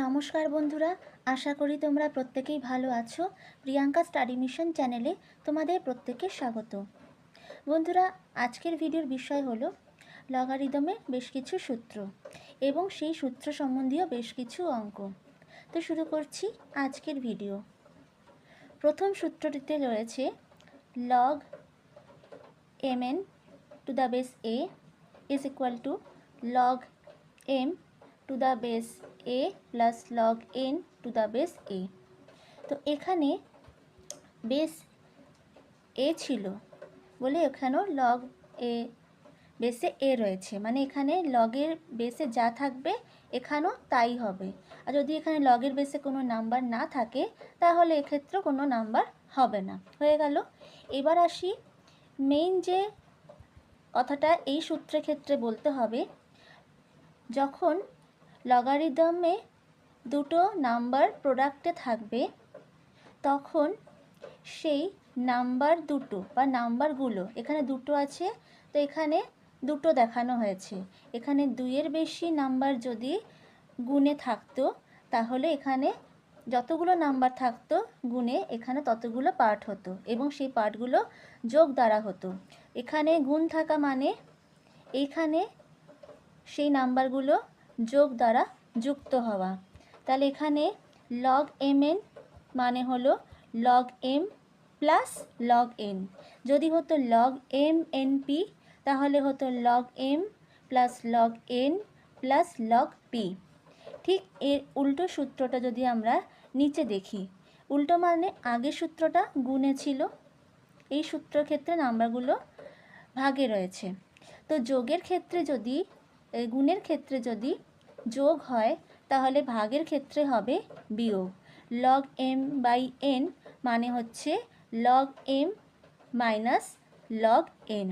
নমস্কার বন্ধুরা, আশা করি তোমরা প্রত্যেকেই ভালো আছো। প্রিয়াঙ্কা স্টাডি মিশন চ্যানেলে তোমাদের প্রত্যেককে স্বাগত। বন্ধুরা, আজকের ভিডিওর বিষয় হলো লগারিদমের বেশ কিছু সূত্র এবং সেই সূত্র সম্বন্ধীয় বেশ কিছু অঙ্ক। তো শুরু করছি আজকের ভিডিও। প্রথম সূত্রটিতে রয়েছে log mn to the base a is equal to log m to the base a plus log n to the base a। তো এখানে বেস এ ছিল বলে এখানেও লগ এ বেসে এ রয়েছে, মানে এখানে লগের বেসে যা থাকবে এখানেও তাই হবে। আর যদি এখানে লগের বেসে কোনো নাম্বার না থাকে তাহলে এক্ষেত্রে কোনো নাম্বার হবে না। হয়ে গেল। এবার আসি মেইন যে কথাটা এই সূত্রের ক্ষেত্রে বলতে হবে, যখন লগারিদমে দুটো নাম্বার প্রোডাক্টে থাকবে তখন সেই নাম্বার দুটো বা নাম্বারগুলো, এখানে দুটো আছে তো এখানে দুটো দেখানো হয়েছে, এখানে দুইয়ের বেশি নাম্বার যদি গুণে থাকতো তাহলে এখানে যতগুলো নাম্বার থাকতো গুণে এখানে ততগুলো পার্ট হতো এবং সেই পার্টগুলো যোগ দ্বারা হতো। এখানে গুণ থাকা মানে এইখানে সেই নাম্বারগুলো যোগ দ্বারা যুক্ত হওয়া। তাহলে এখানে log mn মানে হলো log m plus log n। যদি হতো log m np তাহলে হতো log m plus log n plus log p। ঠিক এর উল্টো সূত্রটা যদি আমরা নিচে দেখি, উল্টো মানে আগের সূত্রটা গুণে ছিল, এই সূত্রের ক্ষেত্রে নাম্বারগুলো ভাগে রয়েছে। তো যোগের ক্ষেত্রে যদি গুণের ক্ষেত্রে যদি যোগ হয় তাহলে ভাগের ক্ষেত্রে হবে বিয়োগ। log m বাই n মানে হচ্ছে log m minus log n।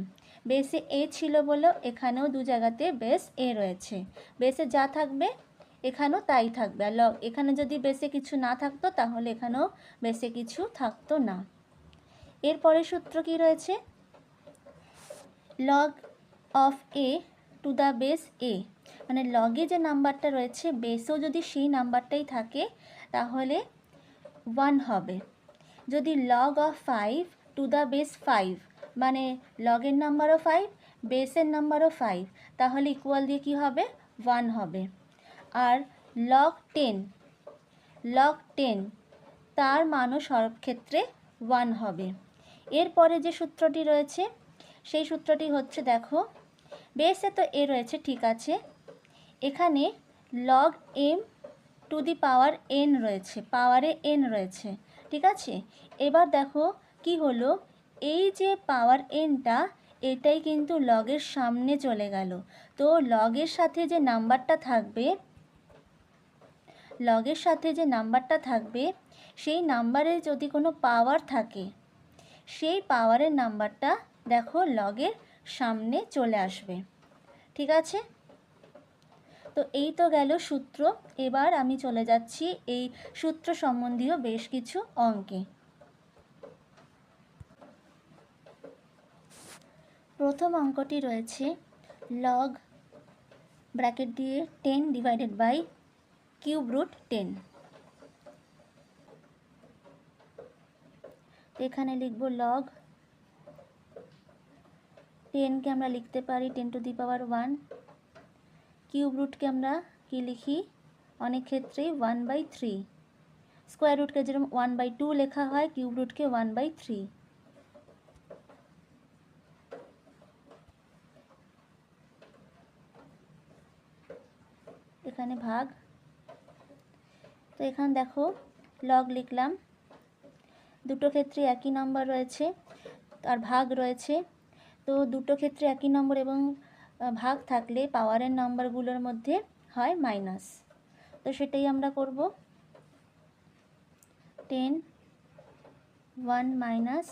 বেসে এ ছিল বলে এখানেও দু জায়গাতে বেস এ রয়েছে, বেসে যা থাকবে এখানেও তাই থাকবে। আর এখানে যদি বেসে কিছু না থাকতো তাহলে এখানেও বেসে কিছু থাকতো না। এরপরে সূত্র কি রয়েছে, log of a to the base a, মানে লগে যে নাম্বারটা রয়েছে বেসেও যদি সেই নাম্বারটাই থাকে তাহলে 1 হবে। যদি log of 5 to the base 5, মানে লগের নাম্বারও 5 বেসের নাম্বারও 5, তাহলে ইকুয়াল দিয়ে কি হবে 1 হবে। আর log 10 তার মানও সব ক্ষেত্রে 1 হবে। এরপরে যে সূত্রটি রয়েছে সেই সূত্রটি হচ্ছে, দেখো বেসে তো এ রয়েছে ঠিক আছে, এখানে log m two the power n রয়েছে, পাওয়ারে n রয়েছে ঠিক আছে। এবার দেখো কি হলো, এই যে পাওয়ার nটা এটাই কিন্তু লগের সামনে চলে গেল। তো লগের সাথে যে নাম্বারটা থাকবে, লগের সাথে যে নাম্বারটা থাকবে সেই নাম্বারে যদি কোনো পাওয়ার থাকে সেই পাওয়ারের নাম্বারটা দেখো লগের সামনে চলে আসবে ঠিক আছে। তো এই তো গেল সূত্র। এবার আমি চলে যাচ্ছি এই সূত্র সম্বন্ধীয় বেশ কিছু অঙ্কে। প্রথম অঙ্কটি রয়েছে log ব্র্যাকেট দিয়ে 10 ডিভাইডেড বাই কিউব রুট 10। এখানে লিখব log 10 কে আমরা লিখতে পারি 10 টু দি পাওয়ার 1, কিউব রুটকে আমরা কি লিখি অনেক ক্ষেত্রেই 1/3, স্কোয়ার রুটকে যেরকম 1/2 লেখা হয় কিউব রুটকে 1/3। এখানে ভাগ, তো এখানে দেখো লগ লিখলাম, দুটো ক্ষেত্রে একই নম্বর রয়েছে আর ভাগ রয়েছে, তো দুটো ক্ষেত্রে একই নম্বর এবং ভাগ থাকলে পাওয়ারের নম্বরগুলোর মধ্যে হয় মাইনাস, তো সেটাই আমরা করব। 10 1 মাইনাস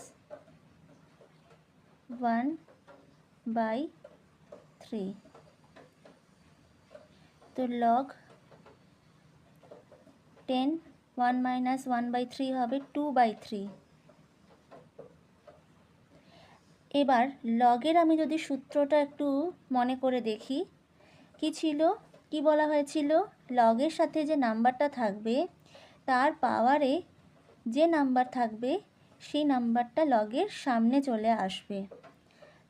1/3, তো log 10 1 মাইনাস 1/3 হবে 2/3। এবার লগের আমি যদি সূত্রটা একটু মনে করে দেখি, কি ছিল কি বলা হয়েছিল, লগের সাথে যে নাম্বারটা থাকবে তার পাওয়ারে যে নাম্বার থাকবে সেই নাম্বারটা লগের সামনে চলে আসবে।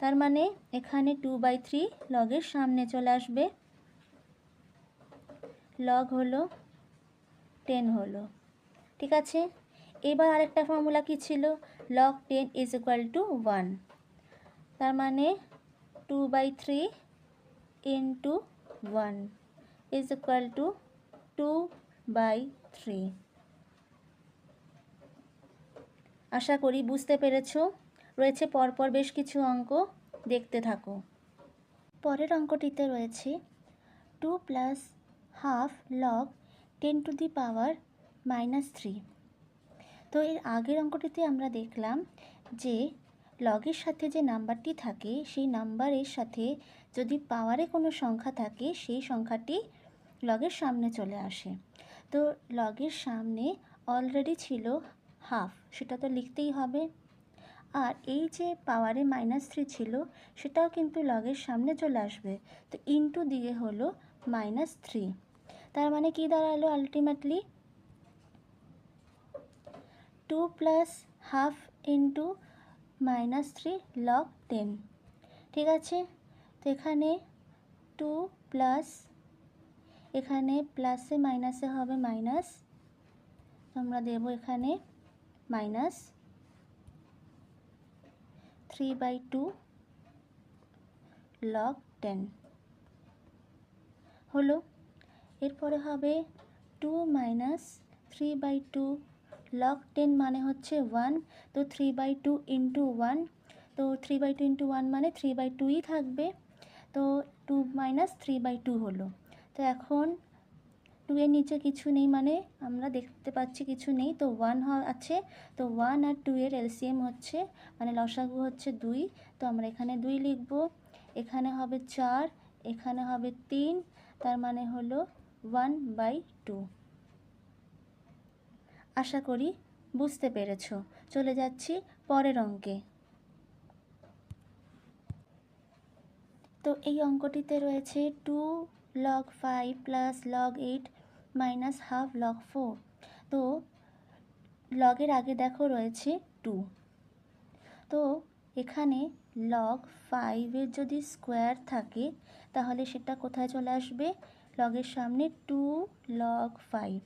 তার মানে এখানে 2/3 লগের সামনে চলে আসবে, লগ হলো 10 হলো। ঠিক আছে, এবার আরেকটা ফর্মুলা কি ছিল, log 10 ইজ ইকুয়াল টু 1। তার মানে 2/3 ইন্টু 1 ইজ ইকুয়াল টু 2/3। আশা করি বুঝতে পেরেছো। রয়েছে পরপর বেশ কিছু অঙ্ক, দেখতে থাকো। পরের অঙ্কটিতে রয়েছে 2 plus half log 10 to the power -3। তো এর আগের অঙ্কটিতে আমরা দেখলাম যে লগের সাথে যে নাম্বারটি থাকে সেই নাম্বারের সাথে যদি পাওয়ারে কোনো সংখ্যা থাকে সেই সংখ্যাটি লগের সামনে চলে আসে। তো লগের সামনে অলরেডি ছিল হাফ, সেটা তো লিখতেই হবে। আর এই যে পাওয়ারে -3 ছিল সেটাও কিন্তু লগের সামনে চলে আসবে, তো ইনটু দিয়ে হলো -3। তার মানে কি দাঁড়ালো ultimately 2 plus half into -3 log 10। ঠিক আছে, তো এখানে 2 প্লাস, এখানে প্লাসে মাইনাসে হবে মাইনাস, আমরা দেব এখানে -3/2 লগ 10 হলো। এরপরে হবে 2 মাইনাস 3/2 লগ 10 মানে হচ্ছে 1, তো 3/2 ইন্টু 1, তো 3/2 ইন্টু 1 মানে 3/2ই থাকবে, তো 2 মাইনাস 3/2 হলো। তো এখন 2 এর নিচে কিছু নেই, মানে আমরা দেখতে পাচ্ছি কিছু নেই, তো 1 আছে, তো 1 আর 2 এর এলসিএম হচ্ছে, মানে লসাগু হচ্ছে 2, তো আমরা এখানে 2 লিখব। এখানে হবে 4, এখানে হবে 3, তার মানে হলো 1/2। আশা করি বুঝতে পেরেছো। চলে যাচ্ছি পরের অঙ্কে। তো এই অঙ্কটিতে রয়েছে 2 log 5 plus log 8 minus half log 4। তো লগের আগে দেখো রয়েছে 2, তো এখানে log 5 এর যদি স্কোয়ার থাকে তাহলে সেটা কোথায় চলে আসবে, লগের সামনে 2 log 5।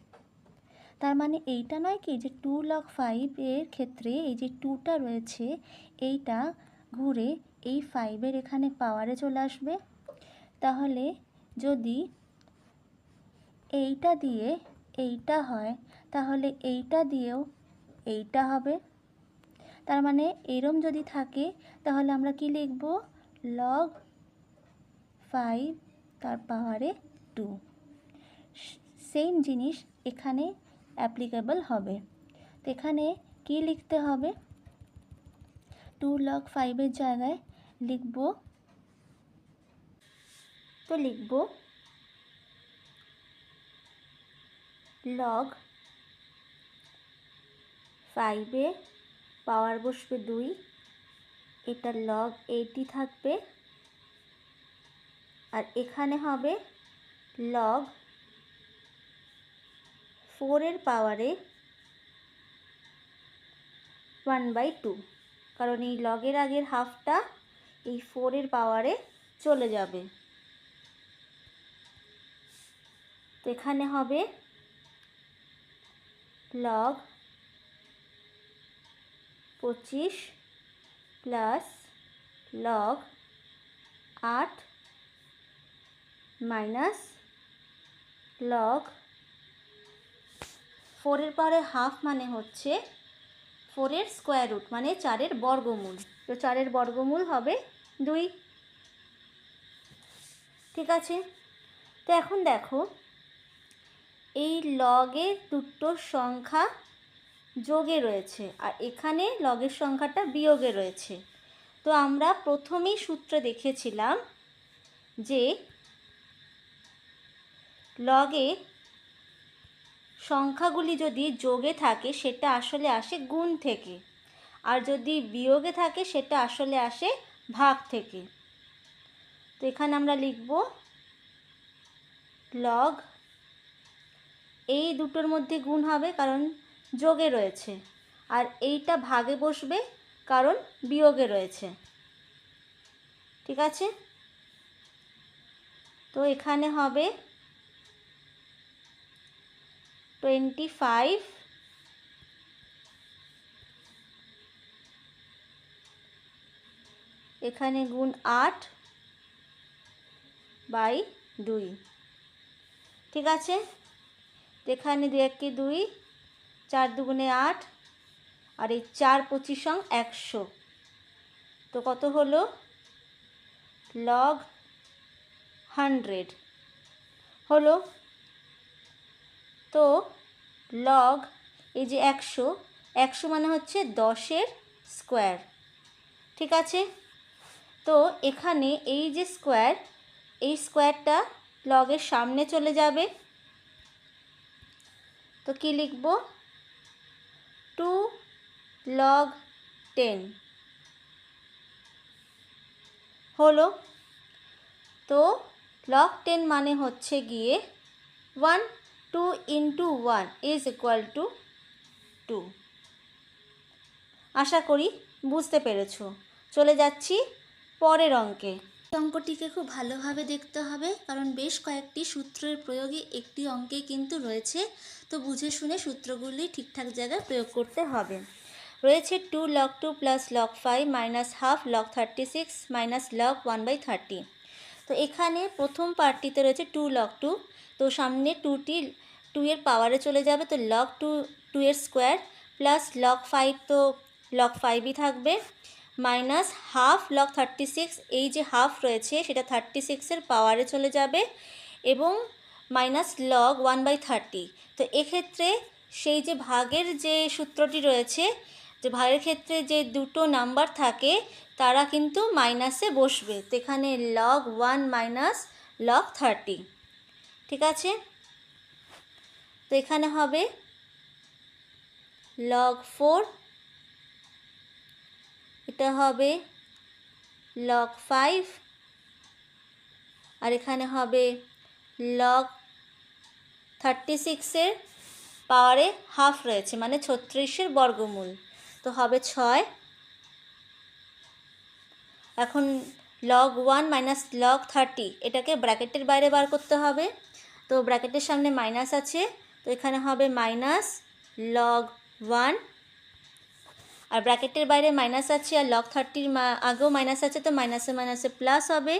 তার মানে এইটা নয় কি যে 2 log 5 এর ক্ষেত্রে এই যে 2টা রয়েছে এইটা ঘুরে এই 5 এর এখানে পাওয়ারে চলে আসবে। তাহলে যদি এইটা দিয়ে এইটা হয় তাহলে এইটা দিয়েও এইটা হবে। তার মানে এরম যদি থাকে তাহলে আমরা কি লিখব, log 5 তার পাওয়ারে 2। সেম জিনিস এখানে অ্যাপ্লিকেবল হবে। তো এখানে কি লিখতে হবে, 2 log 5 এর জায়গায় লিখব, তো লিখব log 5 এ পাওয়ার বসবে 2, এটা log 8ই থাকবে, আর এখানে হবে log 4 এর পাওয়ারে 1/2, কারণ এই লগের আগের হাফটা এই 4 এর পাওয়ারে চলে যাবে। তো এখানে হবে log 25 plus log 8 minus log 4 এর পাওয়ারে হাফ মানে হচ্ছে 4 এর স্কোয়ার রুট, মানে 4 এর বর্গমূল, তো 4 এর বর্গমূল হবে 2। ঠিক আছে, তো এখন দেখো এই লগের দুটো সংখ্যা যোগে রয়েছে আর এখানে লগের সংখ্যাটা বিয়োগে রয়েছে। তো আমরা প্রথমেই সূত্রে দেখেছিলাম যে লগে সংখ্যাগুলি যদি যোগে থাকে সেটা আসলে আসে গুণ থেকে, আর যদি বিয়োগে থাকে সেটা আসলে আসে ভাগ থেকে। তো এখানে আমরা লিখব লগ, এই দুটোর মধ্যে গুণ হবে কারণ যোগে রয়েছে, আর এইটা ভাগে বসবে কারণ বিয়োগে রয়েছে। ঠিক আছে, তো এখানে হবে 25, এখানে গুণ 8/2। ঠিক আছে, এখানে 2 × 2, 4 × 2 = 8, আর এই 4 × 25 = 100। তো কত হলো? লগ 100 হলো। তো লগ এই যে 100 মানে হচ্ছে 10-এর স্কোয়ার। ঠিক আছে, তো এখানে এই যে স্কোয়ার, এই স্কোয়ারটা লগের সামনে চলে যাবে। তো কি লিখব? 2 log 10 হলো। তো log 10 মানে হচ্ছে গিয়ে 1, 2 × 1 = 2। আশা করি বুঝতে পেরেছো। চলে যাচ্ছি পরের অঙ্কে। অঙ্কটিকে খুব ভালোভাবে দেখতে হবে কারণ বেশ কয়েকটি সূত্রের প্রয়োগে একটি অঙ্কে কিন্তু রয়েছে, তো বুঝে শুনে সূত্রগুলি ঠিকঠাক জায়গায় প্রয়োগ করতে হবে। রয়েছে 2 log 2 + log 5 - ½ log 36 - log 1/30। তো এখানে প্রথম পার্টটিতে রয়েছে 2 log 2, তো সামনে 2 এর পাওয়ারে চলে যাবে, তো log 2 এর স্কোয়ার প্লাস log 5, তো log 5ই থাকবে, -½ log 36, এই যে হাফ রয়েছে সেটা 36-এর পাওয়ারে চলে যাবে, এবং -log 1/30। তো এক্ষেত্রে সেই যে ভাগের যে সূত্রটি রয়েছে, যে ভাগের ক্ষেত্রে যে দুটো নাম্বার থাকে তারা কিন্তু মাইনাসে বসবে, তো এখানে log 1 - log 30। ঠিক আছে, তো এখানে হবে log 4, এটা হবে log 5, আর এখানে হবে log 36-এর পাওয়ারে হাফ রয়েছে মানে 36-এর বর্গমূল, তো হবে 6। এখন log 1 - log 30 এটাকে ব্র্যাকেটের বাইরে বার করতে হবে, তো ব্র্যাকেটের সামনে মাইনাস আছে, তো এখানে হবে -log 1, আর ব্র্যাকেটের বাইরে মাইনাস আছে আর log 30-র আগেও মাইনাস আছে, তো মাইনাসে মাইনাসে প্লাস হবে,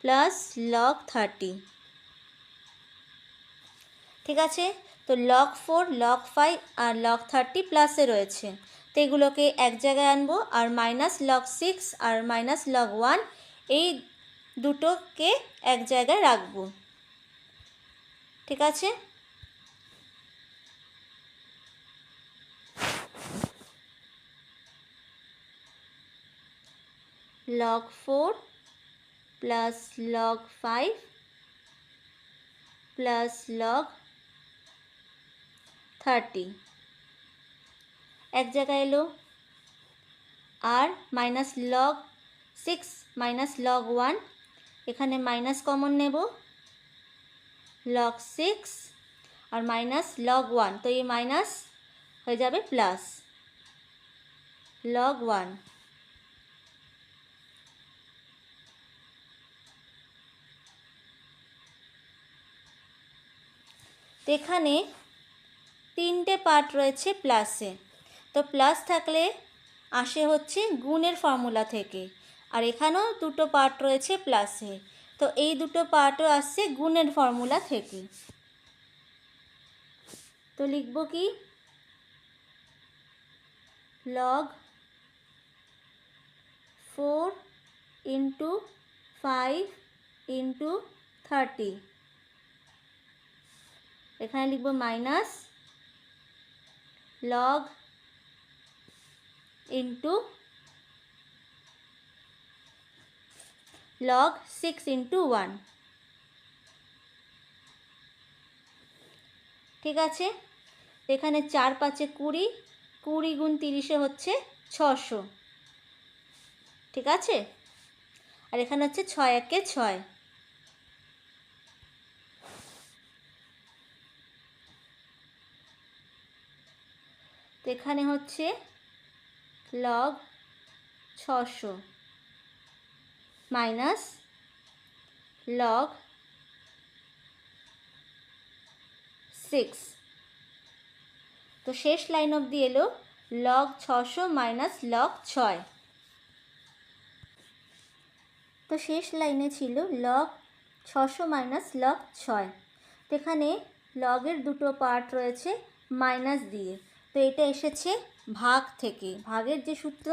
প্লাস log 30। ঠিক আছে, তো log 4, log 5 আর log 30 প্লাসে রয়েছে, তো এগুলোকে এক জায়গায় আনবো, আর -log 6 আর -log 1 এই দুটোকে এক জায়গায় রাখবো। ঠিক আছে, log 4 plus log 5 plus log 30 এক জায়গায় এলো, আর -log 6 - log 1, এখানে মাইনাস কমন নেব, log 6 আর -log 1, তো এই মাইনাস হয়ে যাবে প্লাস log 1। তো এখানে 3টে পার্ট রয়েছে প্লাসে, তো প্লাস থাকলে আসে হচ্ছে গুণের ফর্মুলা থেকে, আর এখানেও 2টো পার্ট রয়েছে প্লাসে, তো এই 2টো পার্টও আসছে গুণের ফর্মুলা থেকে। তো লিখব কি? log 4 × 5 × 30, এখানে লিখব মাইনাস log log 6 × 1। ঠিক আছে, এখানে 4 × 5 = 20, 20 × 30 হচ্ছে 600। ঠিক আছে, আর এখানে হচ্ছে 6 × 1 = 6। তো এখানে হচ্ছে লগ 600 মাইনাস লগ 6। তো শেষ লাইন অবধি এলো লগ 600 মাইনাস লগ 6। তো শেষ লাইনে ছিল লগ 600 মাইনাস লগ 6। তো এখানে লগের দুটো পার্ট রয়েছে মাইনাস দিয়ে, তো এটা এসেছে ভাগ থেকে, ভাগের যে সূত্র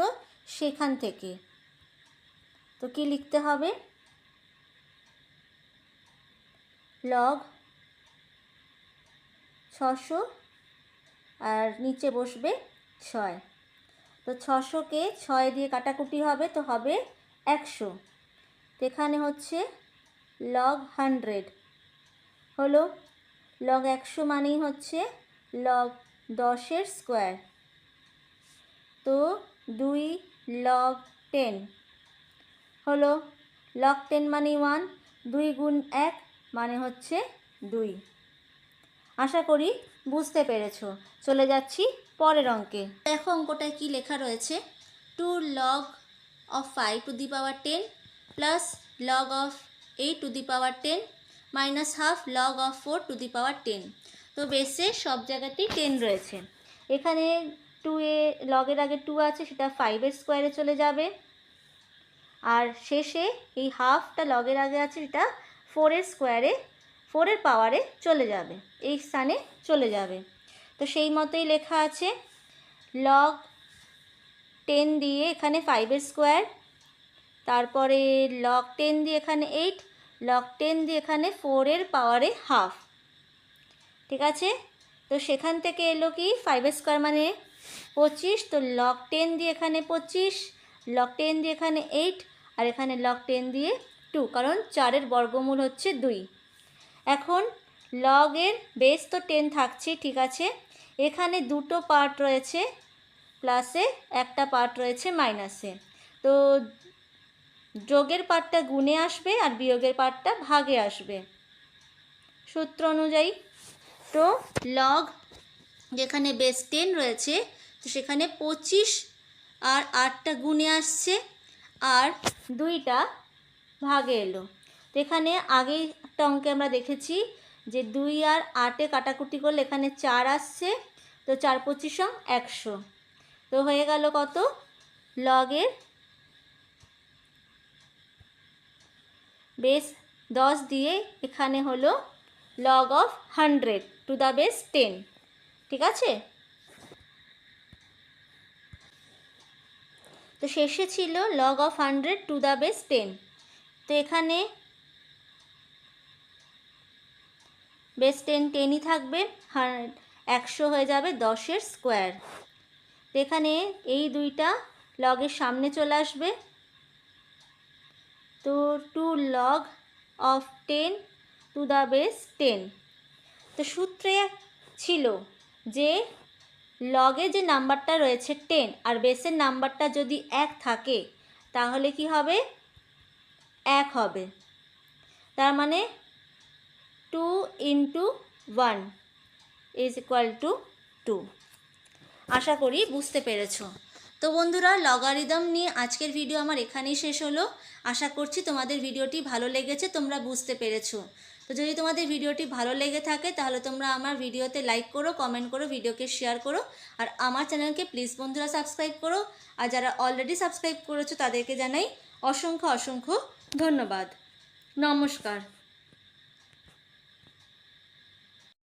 সেখান থেকে। তো কি লিখতে হবে, লগ 600 আর নিচে বসবে 6। তো 600কে 6 দিয়ে কাটাকুটি হবে, তো হবে 100। তো এখানে হচ্ছে লগ 100 হলো। লগ 100 মানেই হচ্ছে লগ 10-এর স্কোয়ার। তো 2 লগ 10 হলো। লগ 10 মানে 1, 2 গুণ 1 মানে হচ্ছে 2। আশা করি বুঝতে পেরেছো। চলে যাচ্ছি পরের অঙ্কে। দেখো অঙ্কটায় কি লেখা রয়েছে, 2 log of 5 to the power 10 plus log of 8 to the power 10 minus half log of 4 to the power 10। তো বেসে সব জায়গাতেই 10 রয়েছে। এখানে 2 এ লগের আগে 2 আছে, সেটা 5-এর স্কোয়ারে চলে যাবে। আর শেষে এই হাফটা লগের আগে আছে, সেটা 4-এর স্কোয়ারে, 4-এর পাওয়ারে চলে যাবে, এই স্থানে চলে যাবে। তো সেই মতোই লেখা আছে লগ 10 দিয়ে এখানে 5-এর স্কোয়ার, তারপরে লগ 10 দিয়ে এখানে 8, লগ 10 দিয়ে এখানে 4-এর পাওয়ারে হাফ। ঠিক আছে, তো সেখান থেকে এলো কি 5-এর স্কোয়ার মানে 25, তো লগ 10 দিয়ে এখানে 25, লগ 10 দিয়ে এখানে 8, আর এখানে লগ 10 দিয়ে 2, কারণ 4-এর বর্গমূল হচ্ছে 2। এখন লগের বেস তো 10 থাকছে, ঠিক আছে। এখানে দুটো পার্ট রয়েছে প্লাসে, একটা পার্ট রয়েছে মাইনাসে। তো যোগের পার্টটা গুণে আসবে আর বিয়োগের পার্টটা ভাগে আসবে সূত্র অনুযায়ী। তো লগ যেখানে বেস 10 রয়েছে, তো সেখানে 25 আর 8টা গুণে আসছে আর 2টা ভাগে এলো। তো এখানে আগেই একটা অঙ্কে আমরা দেখেছি যে 2 আর 8-এ কাটাকুটি করলে এখানে 4 আসছে, তো 4 25 100। তো হয়ে গেল কত, লগের বেস 10 দিয়ে এখানে হলো log of 100 to the base 10। ঠিক আছে, তো শেষে ছিল log of 100 to the base 10। তো এখানে বেস 10 10ই থাকবে, 100 হয়ে যাবে 10-এর স্কোয়ার। তো এখানে এই দুইটা লগের সামনে চলে আসবে, তো 2 log of 10 to the base 10। তো সূত্রে ছিল যে লগে যে নাম্বারটা রয়েছে 10 আর বেসের নাম্বারটা যদি 1 থাকে তাহলে কি হবে, 1 হবে। তার মানে 2 into 1 is equal to 2। আশা করি বুঝতে পেরেছো। তো বন্ধুরা, লগারিদম নিয়ে আজকের ভিডিও আমার এখানেই শেষ হলো। আশা করছি তোমাদের ভিডিওটি ভালো লেগেছে, তোমরা বুঝতে পেরেছো। তো যদি তোমাদের ভিডিওটি ভালো লেগে থাকে তাহলে তোমরা আমার ভিডিওতে লাইক করো, কমেন্ট করো, ভিডিওকে শেয়ার করো, আর আমার চ্যানেলকে প্লিজ বন্ধুরা সাবস্ক্রাইব করো। আর যারা অলরেডি সাবস্ক্রাইব করেছো তাদেরকে জানাই অসংখ্য অসংখ্য ধন্যবাদ। নমস্কার।